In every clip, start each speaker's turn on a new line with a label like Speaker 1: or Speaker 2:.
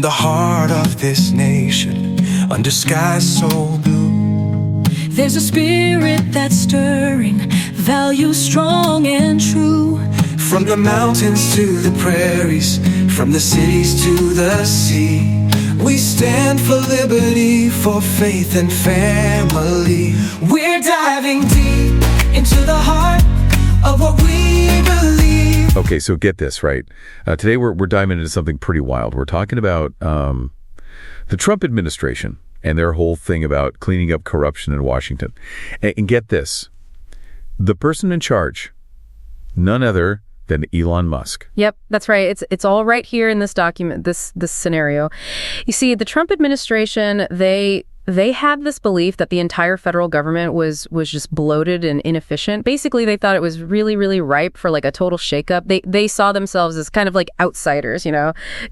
Speaker 1: the heart of this nation, under skies so blue,
Speaker 2: there's a spirit that's stirring, values strong and true.
Speaker 1: From the mountains to the prairies, from the cities to the sea, we stand for liberty, for faith and family. We're diving deep into the heart of what we believe.
Speaker 3: Okay, so get this, right? Today we're diving into something pretty wild. We're talking about the Trump administration and their whole thing about cleaning up corruption in Washington. And get this, the person in charge, none other than Elon Musk.
Speaker 4: Yep, that's right. It's all right here in this document, this scenario. You see, the Trump administration, they had this belief that the entire federal government was just bloated and inefficient. Basically, they thought it was really, really ripe for like a total shakeup. They saw themselves as kind of like outsiders,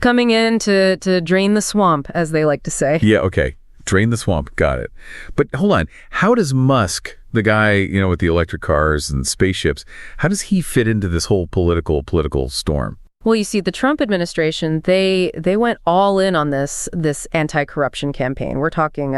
Speaker 4: coming in to drain the swamp, as they like to say.
Speaker 3: Yeah, okay. Drain the swamp. Got it. But hold on. How does Musk, the guy, with the electric cars and spaceships, how does he fit into this whole political storm?
Speaker 4: Well, you see, the Trump administration, they went all in on this anti-corruption campaign. We're talking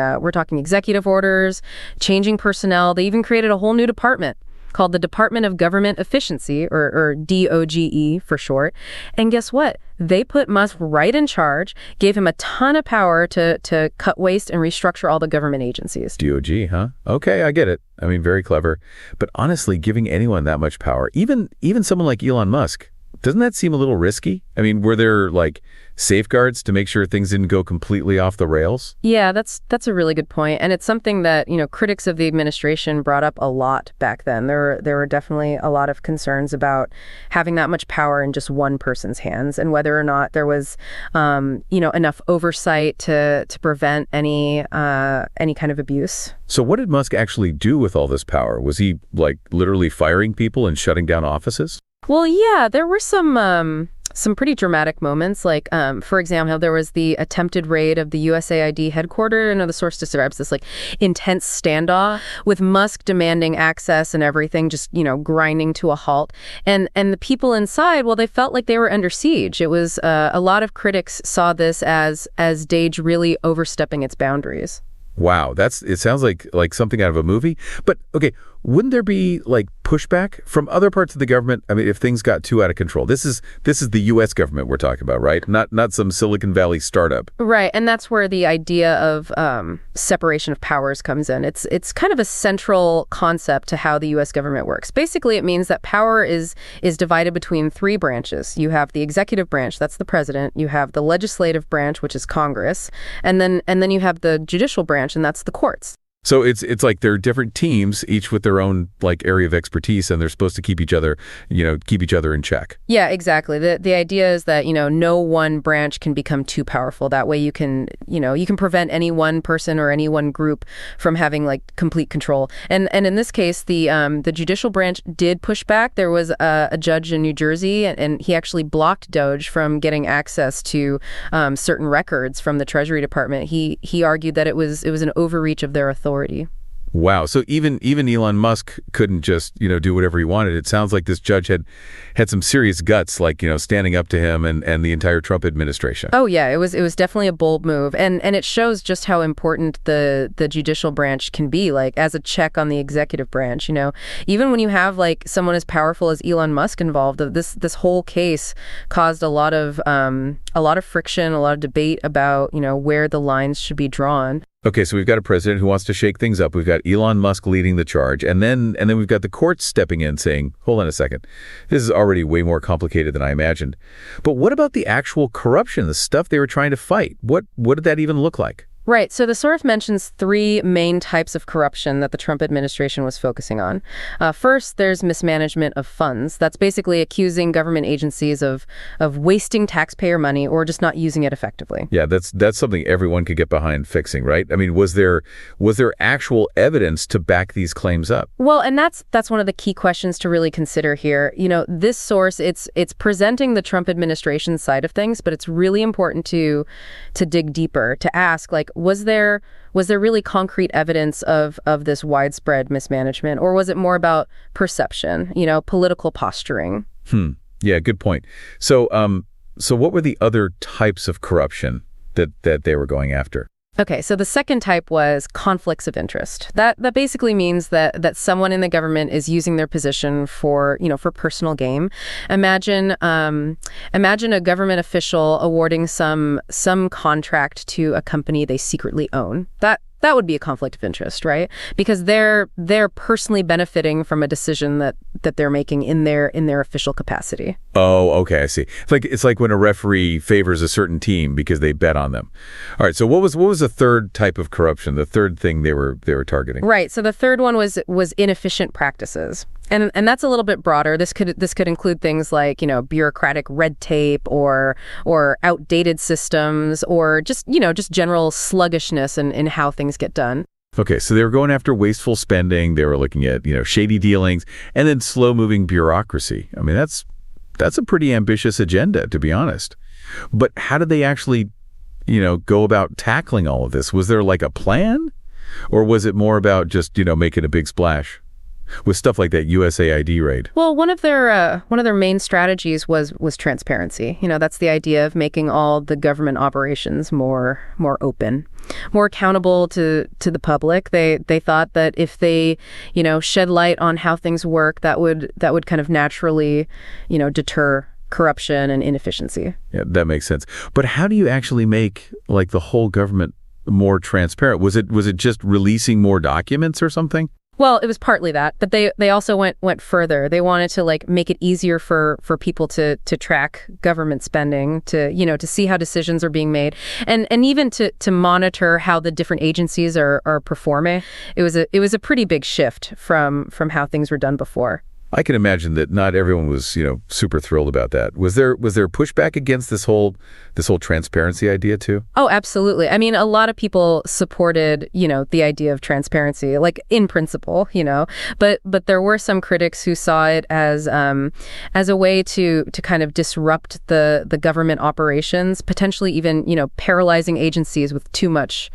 Speaker 4: executive orders, changing personnel. They even created a whole new department called the Department of Government Efficiency, or DOGE for short. And guess what? They put Musk right in charge, gave him a ton of power to cut waste and restructure all the government agencies.
Speaker 3: DOG, huh? Okay, I get it. I mean, very clever. But honestly, giving anyone that much power, even someone like Elon Musk, doesn't that seem a little risky? I mean, were there like safeguards to make sure things didn't go completely off the rails?
Speaker 4: Yeah, that's a really good point. And it's something that, critics of the administration brought up a lot back then. There were definitely a lot of concerns about having that much power in just one person's hands, and whether or not there was, enough oversight to prevent any kind of abuse.
Speaker 3: So what did Musk actually do with all this power? Was he like literally firing people and shutting down offices?
Speaker 4: Well, yeah, there were some pretty dramatic moments. Like, for example, there was the attempted raid of the USAID headquarters. The source describes this like intense standoff with Musk demanding access and everything, just, grinding to a halt. And the people inside, well, they felt like they were under siege. It was a lot of critics saw this as DOGE really overstepping its boundaries.
Speaker 3: Wow, it sounds like something out of a movie. But okay, wouldn't there be like pushback from other parts of the government? I mean, if things got too out of control. This is the U.S. government we're talking about, right? Not some Silicon Valley startup.
Speaker 4: Right, and that's where the idea of separation of powers comes in. It's kind of a central concept to how the U.S. government works. Basically, it means that power is divided between three branches. You have the executive branch, that's the president. You have the legislative branch, which is Congress, and then you have the judicial branch, and that's the courts.
Speaker 3: So it's like they're different teams, each with their own like area of expertise, and they're supposed to keep each other in check.
Speaker 4: Yeah, exactly. The idea is that, no one branch can become too powerful. That way you can prevent any one person or any one group from having like complete control. And in this case, the judicial branch did push back. There was a judge in New Jersey, and he actually blocked DOGE from getting access to certain records from the Treasury Department. He argued that it was an overreach of their authority.
Speaker 3: Wow. So even Elon Musk couldn't just, do whatever he wanted. It sounds like this judge had some serious guts, like, standing up to him and the entire Trump administration.
Speaker 4: Oh, yeah. It was definitely a bold move. And it shows just how important the judicial branch can be, like, as a check on the executive branch. Even when you have like someone as powerful as Elon Musk involved, this whole case caused a lot of friction, a lot of debate about, where the lines should be drawn.
Speaker 3: Okay, so we've got a president who wants to shake things up. We've got Elon Musk leading the charge, and then we've got the courts stepping in saying, hold on a second, this is already way more complicated than I imagined. But what about the actual corruption, the stuff they were trying to fight? What did that even look like?
Speaker 4: Right. So the source mentions three main types of corruption that the Trump administration was focusing on. First, there's mismanagement of funds. That's basically accusing government agencies of wasting taxpayer money or just not using it effectively.
Speaker 3: Yeah, that's something everyone could get behind fixing, right? I mean, was there actual evidence to back these claims up?
Speaker 4: Well, and that's one of the key questions to really consider here. This source, it's presenting the Trump administration side of things, but it's really important to dig deeper, to ask, like, was there really concrete evidence of this widespread mismanagement, or was it more about perception, political posturing?
Speaker 3: Yeah, good point. So what were the other types of corruption that they were going after.
Speaker 4: Okay, so the second type was conflicts of interest. That basically means that someone in the government is using their position for personal gain. Imagine a government official awarding some contract to a company they secretly own. That would be a conflict of interest, right? Because they're personally benefiting from a decision that they're making in their official capacity.
Speaker 3: Oh, okay, I see. It's like when a referee favors a certain team because they bet on them. All right, so what was the third type of corruption? The third thing they were targeting?
Speaker 4: Right. So the third one was inefficient practices. And that's a little bit broader. This could include things like, bureaucratic red tape or outdated systems or just general sluggishness in how things get done.
Speaker 3: Okay, so they were going after wasteful spending. They were looking at, shady dealings and then slow-moving bureaucracy. I mean, that's a pretty ambitious agenda, to be honest. But how did they actually, go about tackling all of this? Was there like a plan? Or was it more about just, making a big splash? With stuff like that USAID raid.
Speaker 4: Well, one of their main strategies was transparency. That's the idea of making all the government operations more open, more accountable to the public. They thought that if they, shed light on how things work, that would kind of naturally, deter corruption and inefficiency.
Speaker 3: Yeah, that makes sense. But how do you actually make like the whole government more transparent? Was it just releasing more documents or something?
Speaker 4: Well, it was partly that, but they also went further. They wanted to make it easier for people to track government spending, to see how decisions are being made, and even to monitor how the different agencies are performing. It was a pretty big shift from how things were done before.
Speaker 3: I can imagine that not everyone was, super thrilled about that. Was there pushback against this whole transparency idea too?
Speaker 4: Oh, absolutely. I mean, a lot of people supported, the idea of transparency, like in principle, but there were some critics who saw it as a way to kind of disrupt the government operations, potentially even, paralyzing agencies with too much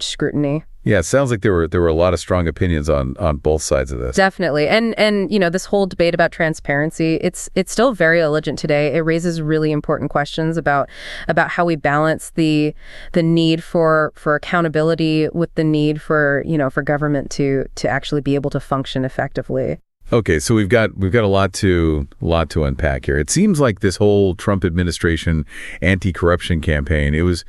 Speaker 4: scrutiny.
Speaker 3: Yeah, it sounds like there were a lot of strong opinions on both sides of this.
Speaker 4: Definitely. And this whole debate about transparency, it's still very legit today. It raises really important questions about how we balance the need for accountability with the need for government to actually be able to function effectively.
Speaker 3: Okay, so we've got a lot to unpack here. It seems like this whole Trump administration anti-corruption campaign, it was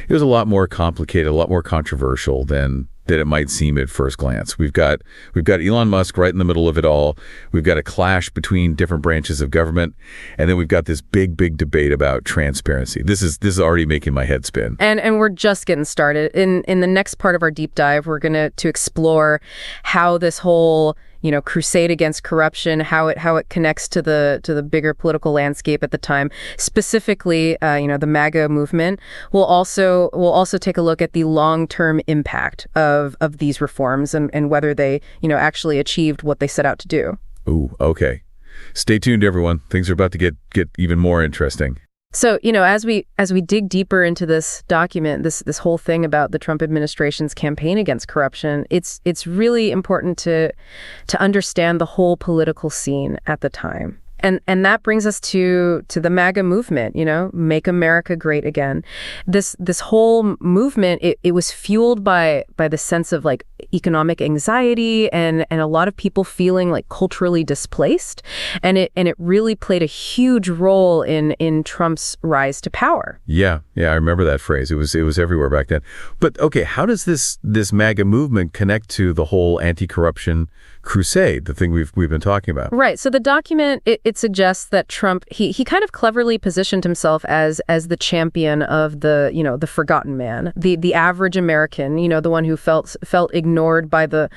Speaker 3: a lot more complicated, a lot more controversial than it might seem at first glance. We've got Elon Musk right in the middle of it all. We've got a clash between different branches of government, and then we've got this big debate about transparency. This is already making my head spin.
Speaker 4: And we're just getting started. In the next part of our deep dive, we're going to explore how this whole crusade against corruption, how it connects to the bigger political landscape at the time. Specifically, the MAGA movement. We'll also take a look at the long-term impact of these reforms and whether they, actually achieved what they set out to do.
Speaker 3: Ooh, okay. Stay tuned, everyone. Things are about to get even more interesting.
Speaker 4: So, as we dig deeper into this document, this whole thing about the Trump administration's campaign against corruption, it's really important to understand the whole political scene at the time. And that brings us to the MAGA movement, Make America Great Again. This whole movement, it was fueled by the sense of economic anxiety and a lot of people feeling culturally displaced. And it really played a huge role in Trump's rise to power.
Speaker 3: Yeah, I remember that phrase. It was everywhere back then. But okay, how does this MAGA movement connect to the whole anti-corruption crusade, the thing we've been talking about?
Speaker 4: Right. So the document, it suggests that Trump, he kind of cleverly positioned himself as the champion of the forgotten man, the average American, the one who felt ignored by the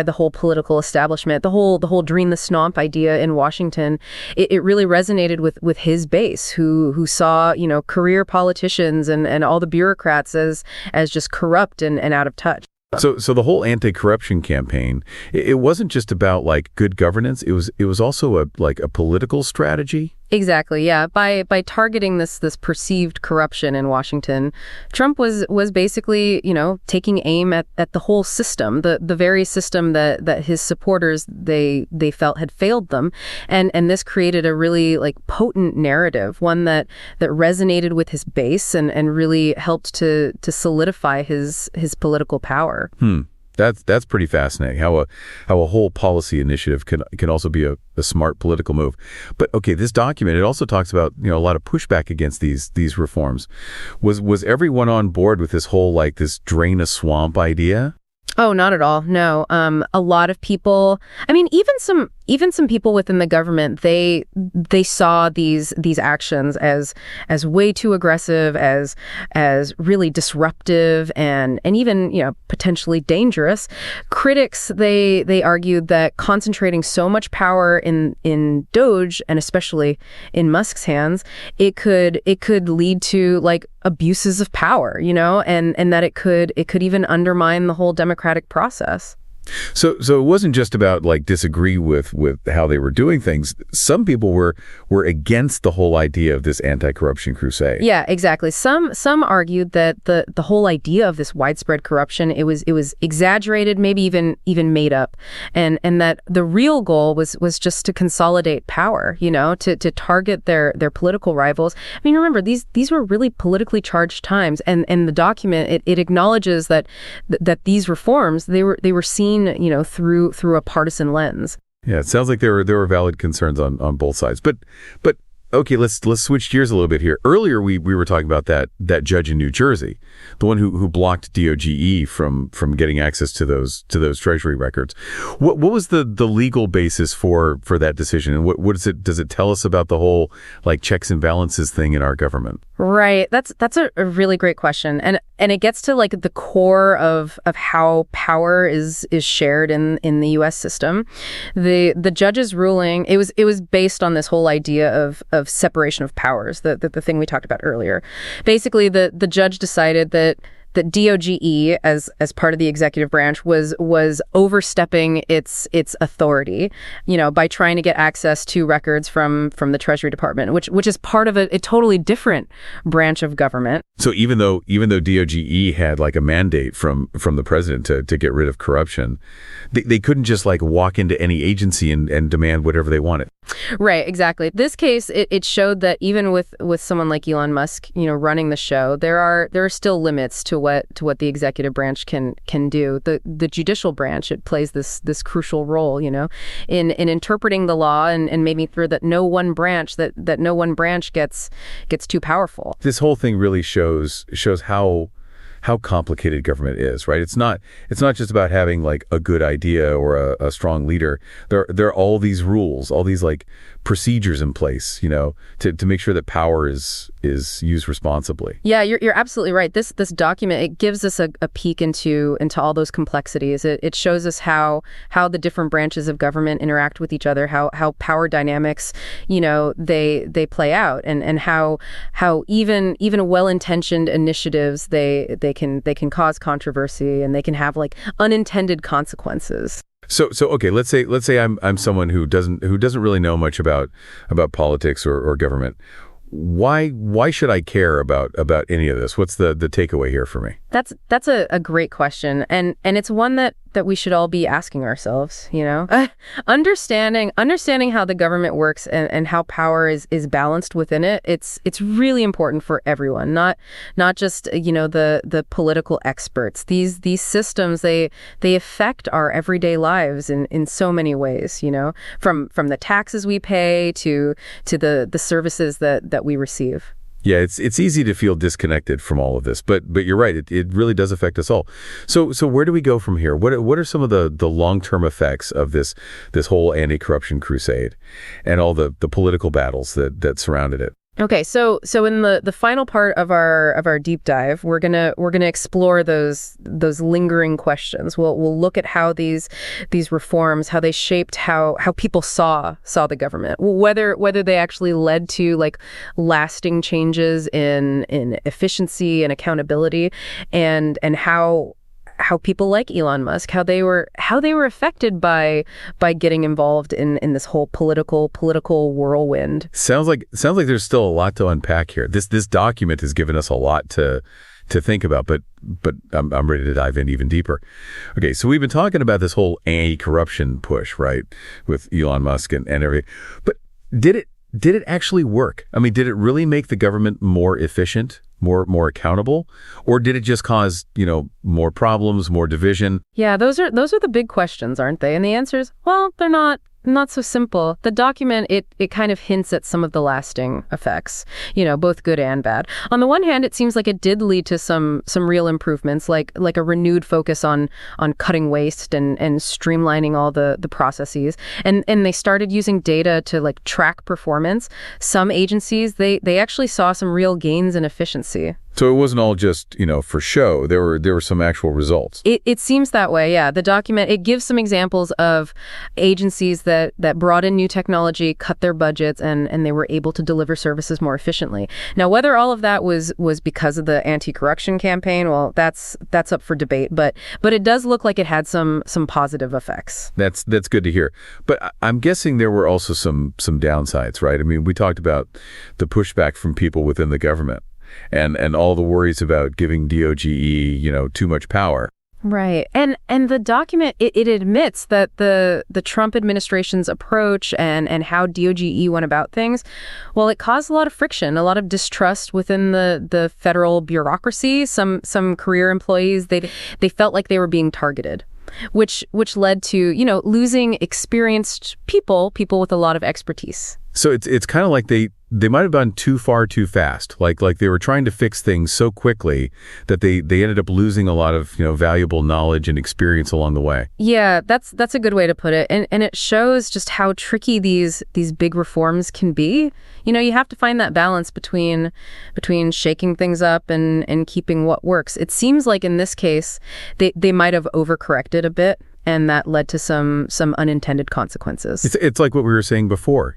Speaker 4: whole political establishment, the whole drain the swamp idea in Washington. It really resonated with his base, who saw, career politicians and all the bureaucrats as just corrupt and out of touch.
Speaker 3: So the whole anti-corruption campaign, it wasn't just about good governance. It was also a political strategy.
Speaker 4: Exactly, yeah. By targeting this perceived corruption in Washington, Trump was basically, taking aim at the whole system, the very system that his supporters they felt had failed them. And this created a really like potent narrative, one that resonated with his base and really helped to solidify his political power.
Speaker 3: That's pretty fascinating. How a whole policy initiative can also be a smart political move. But okay, this document, it also talks about a lot of pushback against these reforms. Was everyone on board with this whole like this drain a swamp idea?
Speaker 4: Oh, not at all. No. A lot of people, I mean, even some people within the government, they saw these actions as way too aggressive, as really disruptive and even, potentially dangerous. Critics, they argued that concentrating so much power in DOGE and especially in Musk's hands, it could lead to like abuses of power, and that it could even undermine the whole democratic process.
Speaker 3: So it wasn't just about like disagree with how they were doing things. Some people were against the whole idea of this anti-corruption crusade.
Speaker 4: Yeah, exactly. Some argued that the whole idea of this widespread corruption, it was exaggerated, maybe even made up, and that the real goal was just to consolidate power, to target their political rivals. I mean, remember these were really politically charged times, and the document it acknowledges that these reforms they were seen through a partisan lens.
Speaker 3: Yeah, it sounds like there were valid concerns on both sides. But okay, let's switch gears a little bit here. Earlier we were talking about that judge in New Jersey, the one who blocked DOGE from getting access to those Treasury records. What was the legal basis for that decision, and what does it tell us about the whole like checks and balances thing in our government?
Speaker 4: Right. That's a really great question. And it gets to like the core of how power is shared in the US system. The judge's ruling, it was based on this whole idea of separation of powers, the thing we talked about earlier. Basically the judge decided that DOGE as part of the executive branch was overstepping its authority, by trying to get access to records from the Treasury Department, which is part of a totally different branch of government.
Speaker 3: So even though DOGE had like a mandate from the president to get rid of corruption, they couldn't just like walk into any agency and demand whatever they wanted.
Speaker 4: Right, exactly. This case, it showed that even with someone like Elon Musk, running the show, there are still limits to what the executive branch can do. The judicial branch, it plays this crucial role, in interpreting the law and making sure that no one branch gets too powerful.
Speaker 3: This whole thing really shows how complicated government is, right? It's not just about having like a good idea or a strong leader. There are all these rules, all these like procedures in place, to make sure that power is used responsibly.
Speaker 4: Yeah, you're absolutely right. This document, it gives us a peek into all those complexities. It shows us how the different branches of government interact with each other, how power dynamics, they play out, and how even well-intentioned initiatives they can cause controversy, and they can have like unintended consequences.
Speaker 3: So okay, let's say I'm someone who doesn't really know much about politics or government. Why should I care about any of this? What's the takeaway here for me?
Speaker 4: That's a great question, and it's one that we should all be asking ourselves, understanding how the government works and how power is balanced within it. It's really important for everyone, not just the political experts. These systems, they affect our everyday lives in so many ways, from the taxes we pay to the services that we receive.
Speaker 3: Yeah, it's easy to feel disconnected from all of this, but you're right. It really does affect us all. So where do we go from here? What are some of the long-term effects of this whole anti-corruption crusade and all the political battles that surrounded it?
Speaker 4: Okay, so in the final part of our deep dive, we're gonna explore those lingering questions. We'll look at how these reforms, how they shaped how people saw the government, whether they actually led to like lasting changes in efficiency and accountability, and how how people like Elon Musk, how they were affected by getting involved in this whole political whirlwind.
Speaker 3: Sounds like there's still a lot to unpack here. This document has given us a lot to think about, but I'm ready to dive in even deeper. Okay, so we've been talking about this whole anti-corruption push, right, with Elon Musk and everything. But did it actually work? I mean, did it really make the government more efficient, more accountable, or did it just cause, more problems, more division?
Speaker 4: Yeah, those are the big questions, aren't they? And the answer is, well, they're not so simple. The document, it kind of hints at some of the lasting effects, both good and bad. On the one hand, it seems like it did lead to some real improvements, like a renewed focus on cutting waste and streamlining all the processes. And they started using data to track performance. Some agencies, they actually saw some real gains in efficiency.
Speaker 3: So it wasn't all just, for show. There were some actual results.
Speaker 4: It seems that way, yeah. The document, it gives some examples of agencies that brought in new technology, cut their budgets, and they were able to deliver services more efficiently. Now, whether all of that was because of the anti-corruption campaign, well, that's up for debate. But it does look like it had some positive effects.
Speaker 3: That's good to hear. But I'm guessing there were also some downsides, right? I mean, we talked about the pushback from people within the government. And all the worries about giving DOGE, too much power.
Speaker 4: Right. And the document, it admits that the Trump administration's approach and how DOGE went about things, well, it caused a lot of friction, a lot of distrust within the federal bureaucracy. Some career employees, they felt like they were being targeted, which led to, losing experienced people with a lot of expertise.
Speaker 3: So it's kind of like they might have gone too far too fast. Like they were trying to fix things so quickly that they ended up losing a lot of, valuable knowledge and experience along the way.
Speaker 4: Yeah, that's a good way to put it. And it shows just how tricky these big reforms can be. You have to find that balance between shaking things up and keeping what works. It seems like in this case, they might have overcorrected a bit, and that led to some unintended consequences.
Speaker 3: It's like what we were saying before,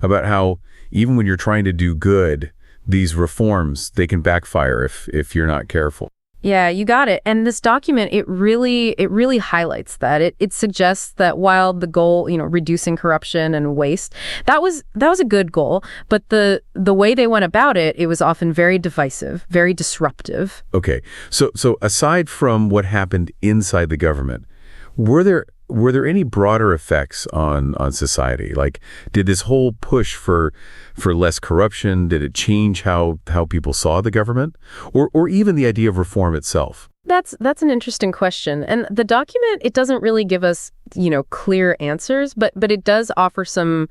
Speaker 3: about how even when you're trying to do good, these reforms, they can backfire if you're not careful.
Speaker 4: Yeah, you got it. And this document, it really highlights that. It suggests that while the goal, reducing corruption and waste, that was a good goal, but the way they went about it, it was often very divisive, very disruptive.
Speaker 3: Okay. So aside from what happened inside the government, were there any broader effects on society? Like, did this whole push for less corruption, did it change how people saw the government, or even the idea of reform itself?
Speaker 4: That's an interesting question. And the document, it doesn't really give us, clear answers, but it does offer some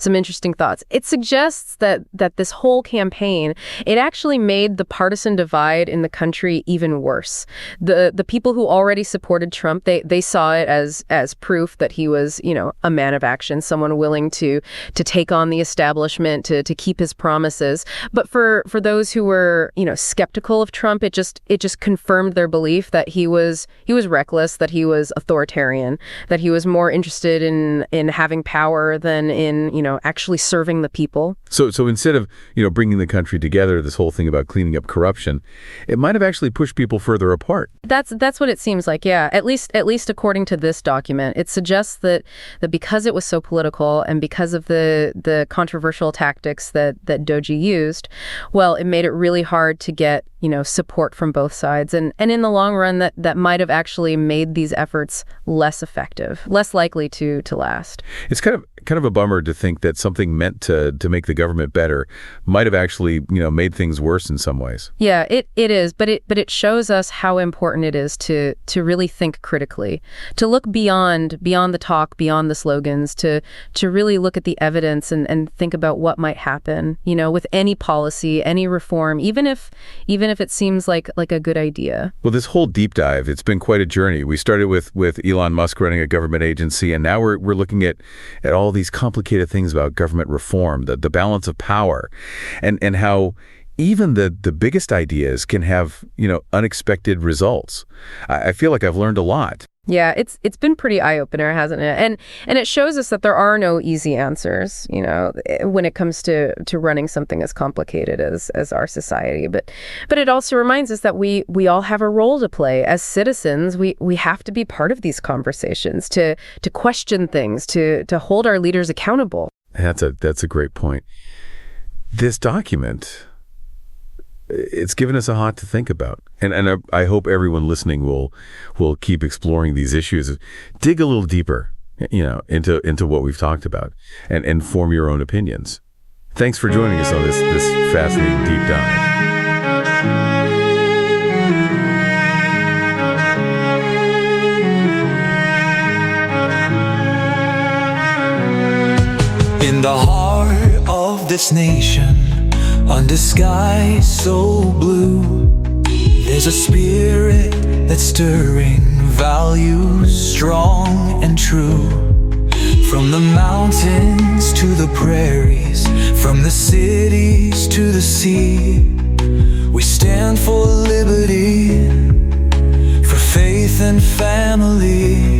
Speaker 4: interesting thoughts. It suggests that this whole campaign, it actually made the partisan divide in the country even worse. The people who already supported Trump, they saw it as proof that he was, a man of action, someone willing to take on the establishment, to keep his promises. But for those who were, skeptical of Trump, it just confirmed their belief that he was reckless, that he was authoritarian, that he was more interested in having power than in, actually serving the people. So
Speaker 3: instead of, bringing the country together, this whole thing about cleaning up corruption, it might have actually pushed people further apart.
Speaker 4: That's what it seems like, yeah. At least according to this document, it suggests that because it was so political and because of the controversial tactics that DOGE used, well, it made it really hard to get, support from both sides. And in the long run, that might have actually made these efforts less effective, less likely to last.
Speaker 3: It's kind of a bummer to think that something meant to make the government better might have actually, made things worse in some ways.
Speaker 4: Yeah, it is, but it shows us how important it is to really think critically, to look beyond the talk, beyond the slogans, to really look at the evidence and think about what might happen, with any policy, any reform, even if it seems like a good idea.
Speaker 3: Well, this whole deep dive, it's been quite a journey. We started with Elon Musk running a government agency, and now we're looking at all these complicated things about government reform, the balance of power, and how even the biggest ideas can have, unexpected results. I feel like I've learned a lot.
Speaker 4: Yeah, it's been pretty eye-opener, hasn't it? And it shows us that there are no easy answers, when it comes to running something as complicated as our society. But it also reminds us that we all have a role to play as citizens. We have to be part of these conversations, to question things, to hold our leaders accountable.
Speaker 3: That's a great point. This document, it's given us a lot to think about. And I hope everyone listening will keep exploring these issues. Dig a little deeper, into what we've talked about and form your own opinions. Thanks for joining us on this fascinating deep dive.
Speaker 1: In the heart of this nation, under skies so blue, there's a spirit that's stirring, values strong and true. From the mountains to the prairies, from the cities to the sea, we stand for liberty, for faith and family.